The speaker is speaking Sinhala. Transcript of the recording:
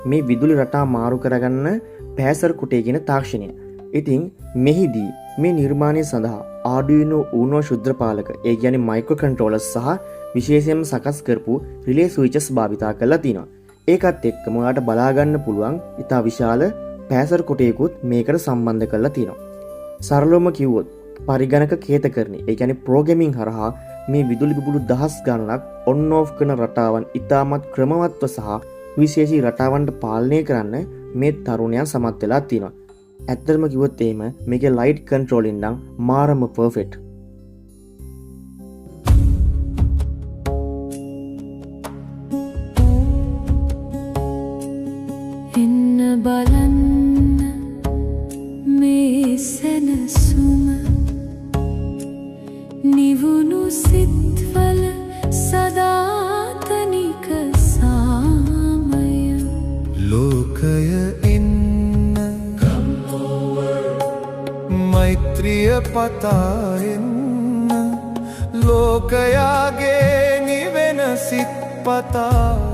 මේ විදුලි රටා මාරු කරගන්න පෑසර් කුටේ කියන තාක්ෂණය. ඉතින් මෙහිදී මේ නිර්මාණය සඳහා Arduino Uno ශුද්ධපාලක ඒ කියන්නේ මයික්‍රෝ කන්ට්‍රෝලර්ස් සහ විශේෂයෙන්ම සකස් කරපු රිලේ ස්විචස් භාවිතා කරලා තිනවා. ඒකත් එක්කම ඔයාලට බලා ගන්න පුළුවන් ඉතා විශාල පෑසර් කොටයකුත් මේකට සම්බන්ධ කරලා තිනවා. සරලවම කිව්වොත් පරිගණක කේතකරණි ඒ කියන්නේ ප්‍රෝග්‍රෑමින් හරහා මේ විදුලි බුබුලු දහස් ගණනක් ඔන් ඕෆ් කරන රටාවන් ඉතාමත් ක්‍රමවත්ව සහ විශේෂී රටාවන්ට පාලනය කරන්න මේ තරුණයන් සමත් වෙලා තිනවා. ඇත්තටම කිව්වොත් එහෙම මේකේ ලයිට් කන්ට්‍රෝලින් නම් මාරම පර්ෆෙක්ට්. එන්න බලන්න මේ සැනසුම නිවුණු සිත්වල සදාතනික සාමය ලෝකය එන්න මෛත්‍රිය පතා එන්න ලෝකයාගේ නිවෙන සිත් පතා